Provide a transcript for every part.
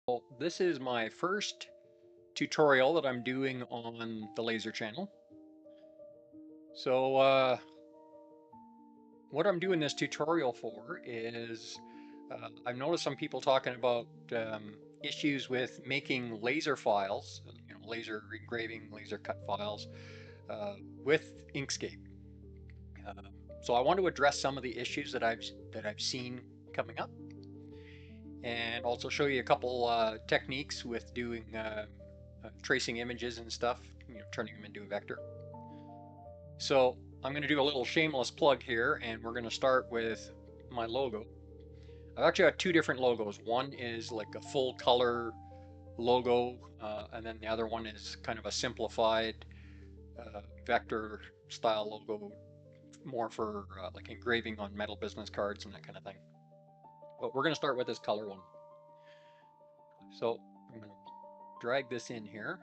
Well, this is my first tutorial that I'm doing on the laser channel. So what I'm doing this tutorial for is I've noticed some people talking about issues with making laser files, laser engraving, laser cut files uh, with Inkscape. Um, so I want to address some of the issues that I've seen coming up, and also show you a couple techniques with doing tracing images and stuff, turning them into a vector. So I'm going to do a little shameless plug here, and we're going to start with my logo. I've actually got two different logos. One is like a full color logo, and then the other one is kind of a simplified vector style logo, more for like engraving on metal business cards and that kind of thing. But we're going to start with this color one. So I'm going to drag this in here.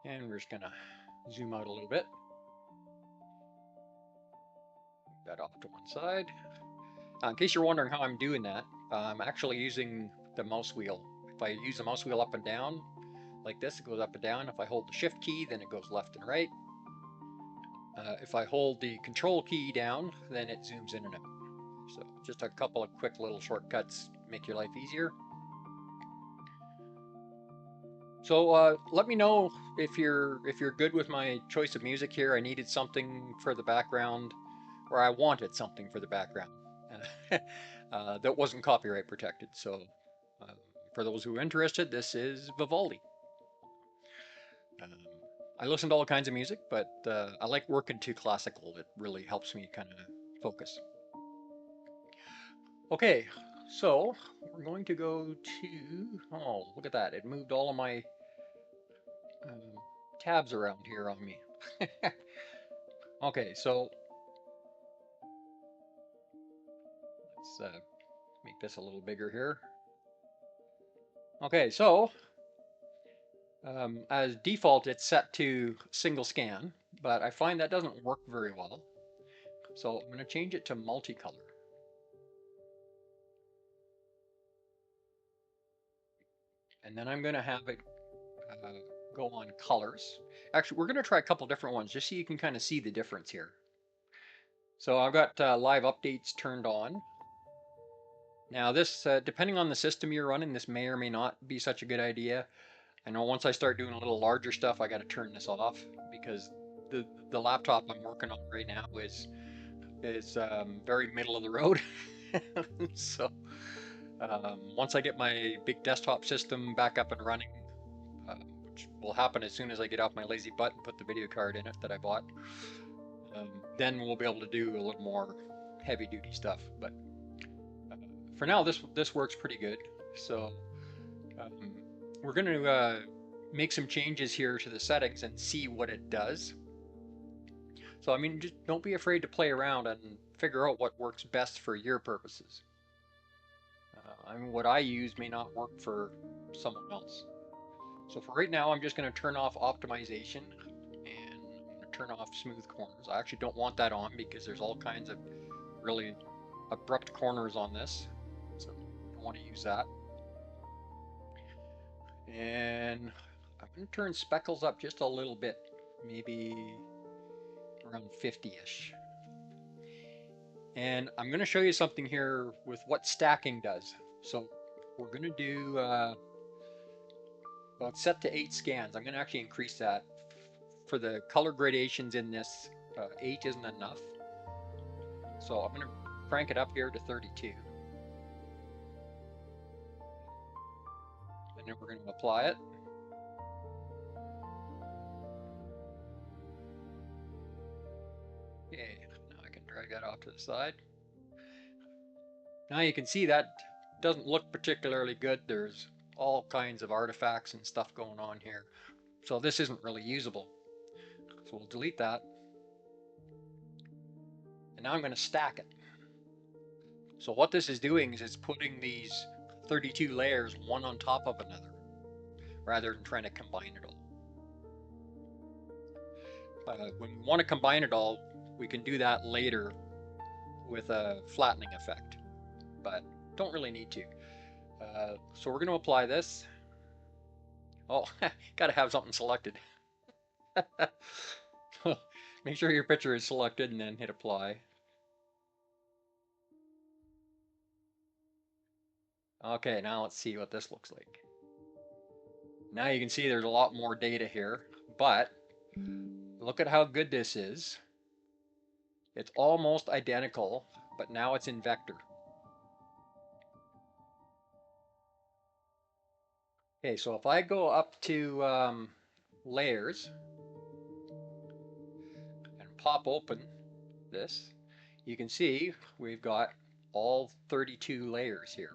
And we're just going to zoom out a little bit. Move that off to one side. In case you're wondering how I'm doing that, I'm actually using the mouse wheel. If I use the mouse wheel up and down, like this, it goes up and down. If I hold the shift key, then it goes left and right. If I hold the control key down, then it zooms in and out. So just a couple of quick little shortcuts make your life easier. So let me know if you're good with my choice of music here. I needed something for the background, or I wanted something for the background that wasn't copyright protected. So uh, for those who are interested, this is Vivaldi. Um, I listen to all kinds of music, but I like working to classical. It really helps me kind of focus. Okay, so we're going to go to, oh, look at that. It moved all of my um, tabs around here on me. Okay, so let's make this a little bigger here. Okay, so as default, it's set to single scan, but I find that doesn't work very well. So I'm going to change it to multicolor. And then I'm going to have it go on colors. Actually, we're going to try a couple different ones just so you can kind of see the difference here. So I've got live updates turned on. Now this, depending on the system you're running, this may or may not be such a good idea. I know once I start doing a little larger stuff, I got to turn this off because the laptop I'm working on right now is very middle of the road. So once I get my big desktop system back up and running, which will happen as soon as I get off my lazy butt and put the video card in it that I bought, then we'll be able to do a little more heavy duty stuff. But for now, this works pretty good. So um, we're going to make some changes here to the settings and see what it does. So I mean, just don't be afraid to play around and figure out what works best for your purposes. I mean, what I use may not work for someone else. So for right now, I'm just going to turn off optimization and I'm going to turn off smooth corners. I actually don't want that on because there's all kinds of really abrupt corners on this. So I don't want to use that. And I'm going to turn speckles up just a little bit, maybe around 50-ish. And I'm going to show you something here with what stacking does. So we're going to do, well, it's set to 8 scans. I'm going to actually increase that. For the color gradations in this, 8 isn't enough. So I'm going to crank it up here to 32. And then we're going to apply it. Okay, now I can drag that off to the side. Now you can see that doesn't look particularly good. There's all kinds of artifacts and stuff going on here. So this isn't really usable. So we'll delete that. And now I'm going to stack it. So what this is doing is it's putting these 32 layers one on top of another, rather than trying to combine it all. When we want to combine it all, we can do that later with a flattening effect, but don't really need to. So we're going to apply this. Oh, got to have something selected. Make sure your picture is selected and then hit apply. Okay, now let's see what this looks like. Now you can see there's a lot more data here, but look at how good this is. It's almost identical, but now it's in vector. Okay, so if I go up to layers and pop open this, you can see we've got all 32 layers here.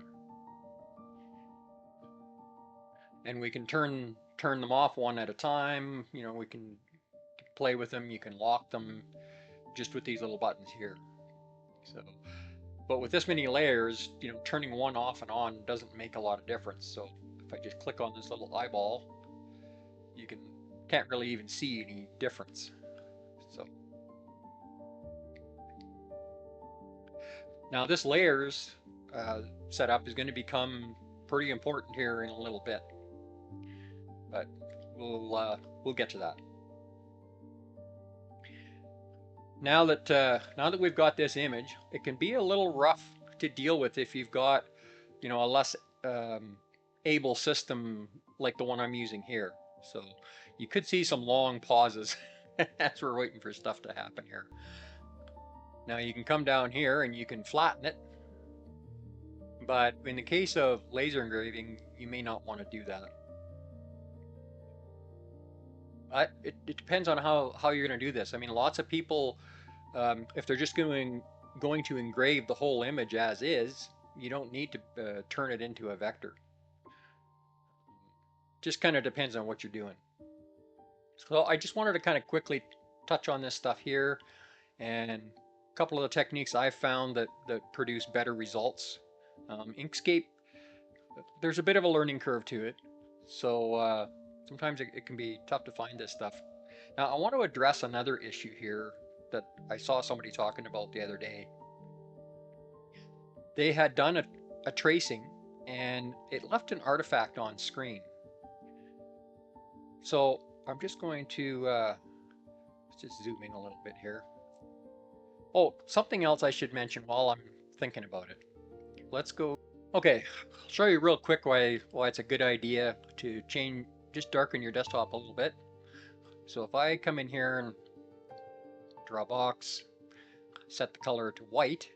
And we can turn them off one at a time. You know, we can play with them, you can lock them just with these little buttons here. So, but with this many layers, you know, turning one off and on doesn't make a lot of difference. So if I just click on this little eyeball, you can't really even see any difference. So now this layers setup is going to become pretty important here in a little bit, but we'll get to that. Now that we've got this image, it can be a little rough to deal with if you've got, you know, a less able system like the one I'm using here. So you could see some long pauses as we're waiting for stuff to happen here. Now you can come down here and you can flatten it, but in the case of laser engraving, you may not want to do that. It depends on how you're going to do this. I mean, lots of people, if they're just going to engrave the whole image as is, you don't need to turn it into a vector. Just kind of depends on what you're doing. So I just wanted to kind of quickly touch on this stuff here, and a couple of the techniques I've found that produce better results. Inkscape, there's a bit of a learning curve to it, so sometimes it can be tough to find this stuff. Now I want to address another issue here that I saw somebody talking about the other day. They had done a tracing and it left an artifact on screen. So I'm just going to let's just zoom in a little bit here. Oh, something else I should mention while I'm thinking about it. Let's go. Okay, I'll show you real quick why it's a good idea to just darken your desktop a little bit. So if I come in here and draw a box, set the color to white,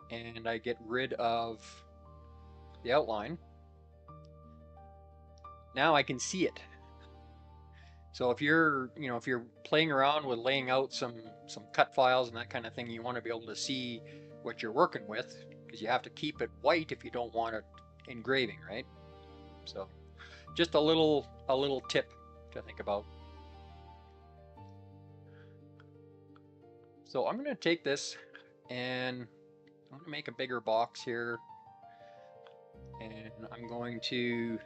and I get rid of the outline, now I can see it. So if you're playing around with laying out some cut files and that kind of thing, you want to be able to see what you're working with, because you have to keep it white if you don't want it engraving, right? So just a little tip to think about. So I'm going to take this and I'm going to make a bigger box here, and I'm going to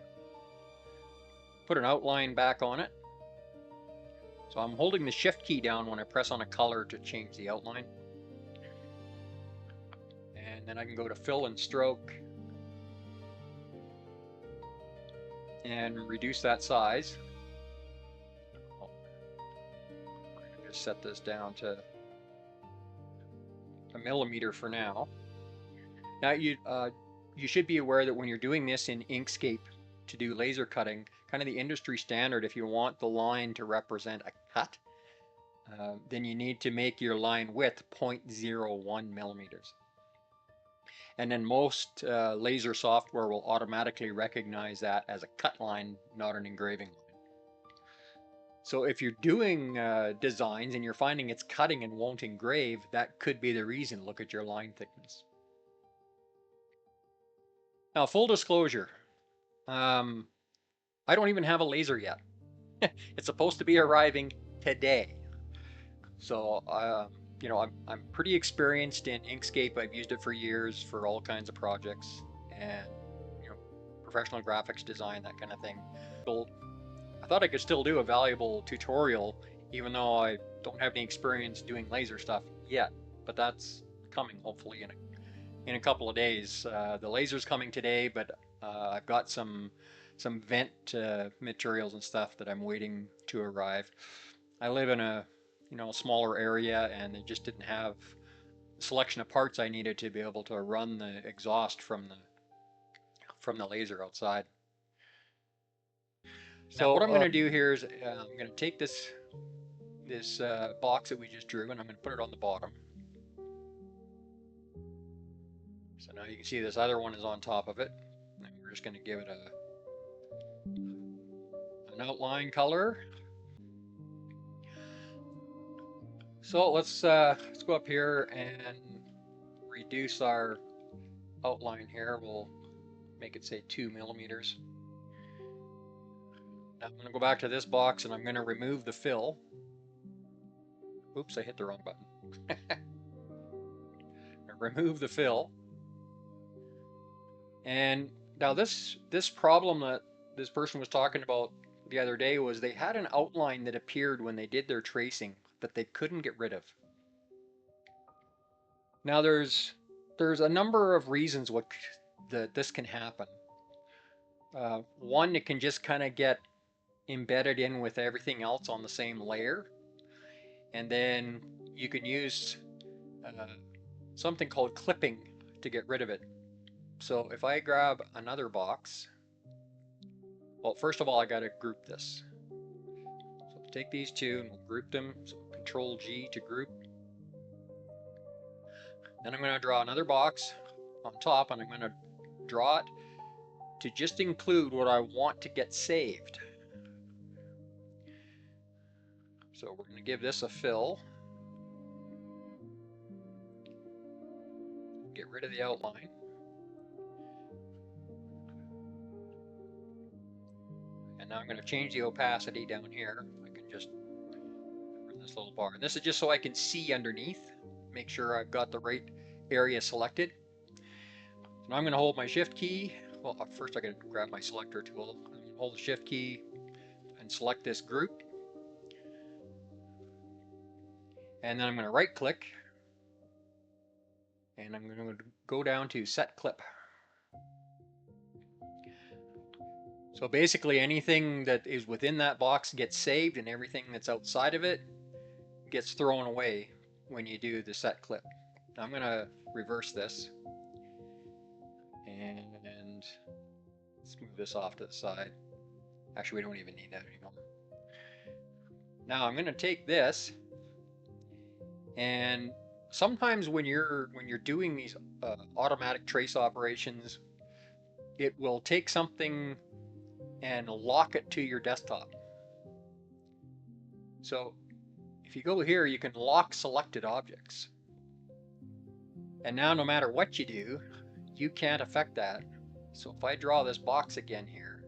put an outline back on it. So I'm holding the shift key down when I press on a color to change the outline. And then I can go to fill and stroke and reduce that size. I'm going to set this down to a millimeter for now. Now you should be aware that when you're doing this in Inkscape to do laser cutting, kind of the industry standard, if you want the line to represent a cut, then you need to make your line width 0.01 millimeters. And then most laser software will automatically recognize that as a cut line, not an engraving line. So if you're doing designs and you're finding it's cutting and won't engrave, that could be the reason. Look at your line thickness. Now, full disclosure, I don't even have a laser yet. It's supposed to be arriving today. So, you know, I'm pretty experienced in Inkscape. I've used it for years for all kinds of projects and, you know, professional graphics design, that kind of thing. So I thought I could still do a valuable tutorial, even though I don't have any experience doing laser stuff yet. But that's coming hopefully in a couple of days. The laser's coming today, but I've got some vent materials and stuff that I'm waiting to arrive. I live in a smaller area, and they just didn't have the selection of parts I needed to be able to run the exhaust from the laser outside. So what I'm going to do here is I'm going to take this box that we just drew, and I'm going to put it on the bottom. So now you can see this other one is on top of it, and we're just going to give it an outline color. So let's go up here and reduce our outline here. We'll make it say 2 millimeters. Now I'm going to go back to this box and I'm going to remove the fill. Oops, I hit the wrong button. Remove the fill. And now this problem that this person was talking about the other day was they had an outline that appeared when they did their tracing that they couldn't get rid of. Now there's a number of reasons that this can happen. One, it can just kind of get embedded in with everything else on the same layer, and then you can use something called clipping to get rid of it. So if I grab another box, well, first of all, I got to group this. So take these two and we'll group them. So Control G to group. Then I'm going to draw another box on top, and I'm going to draw it to just include what I want to get saved. So we're going to give this a fill. Get rid of the outline. And now I'm going to change the opacity down here. I can just run this little bar. And this is just so I can see underneath, make sure I've got the right area selected. So now I'm going to hold my shift key. Well, first I got to grab my selector tool. I'm going to hold the shift key and select this group. And then I'm going to right click. And I'm going to go down to set clip. So basically anything that is within that box gets saved, and everything that's outside of it gets thrown away when you do the set clip. Now I'm going to reverse this and let's move this off to the side. Actually, we don't even need that anymore. Now I'm going to take this, and sometimes when you're doing these automatic trace operations, it will take something and lock it to your desktop. So if you go here, you can lock selected objects. And now no matter what you do, you can't affect that. So if I draw this box again here,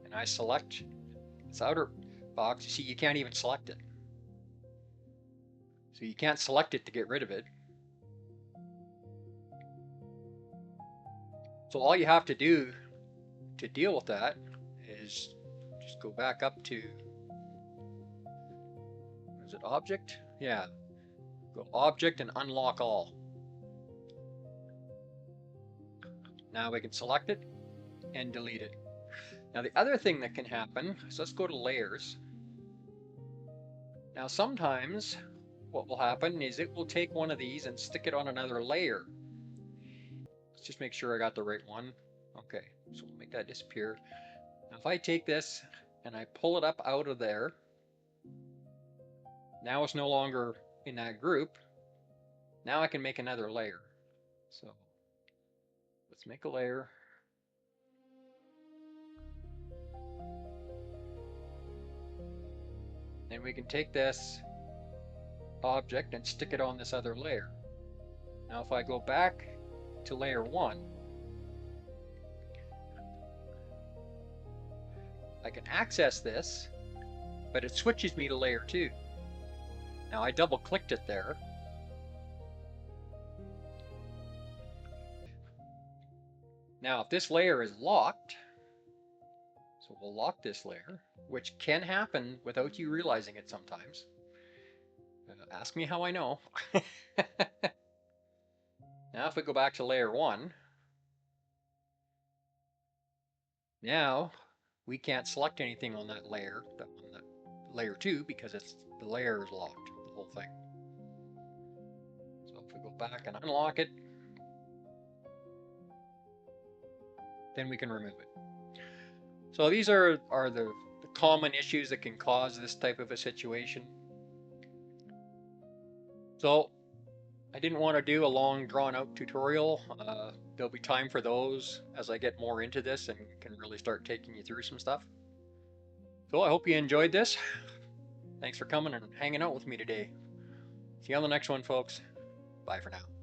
and I select this outer box, you see you can't even select it. So you can't select it to get rid of it. So all you have to do to deal with that is just go back up to, is it object? Yeah, go object and unlock all. Now we can select it and delete it. Now the other thing that can happen, so let's go to layers. Now sometimes what will happen is it will take one of these and stick it on another layer. Let's just make sure I got the right one. Okay, so we'll make that disappear. Now if I take this and I pull it up out of there, now it's no longer in that group. Now I can make another layer. So let's make a layer. Then we can take this object and stick it on this other layer. Now if I go back to layer 1, I can access this, but it switches me to layer 2. Now I double clicked it there. Now if this layer is locked, So we'll lock this layer, which can happen without you realizing it sometimes. Ask me how I know. Now if we go back to layer 1, now we can't select anything on that layer, on that layer 2, because the layer is locked, the whole thing. So if we go back and unlock it, then we can remove it. So these are the common issues that can cause this type of a situation. So I didn't want to do a long drawn out tutorial. There'll be time for those as I get more into this and can really start taking you through some stuff. So I hope you enjoyed this. Thanks for coming and hanging out with me today. See you on the next one, folks. Bye for now.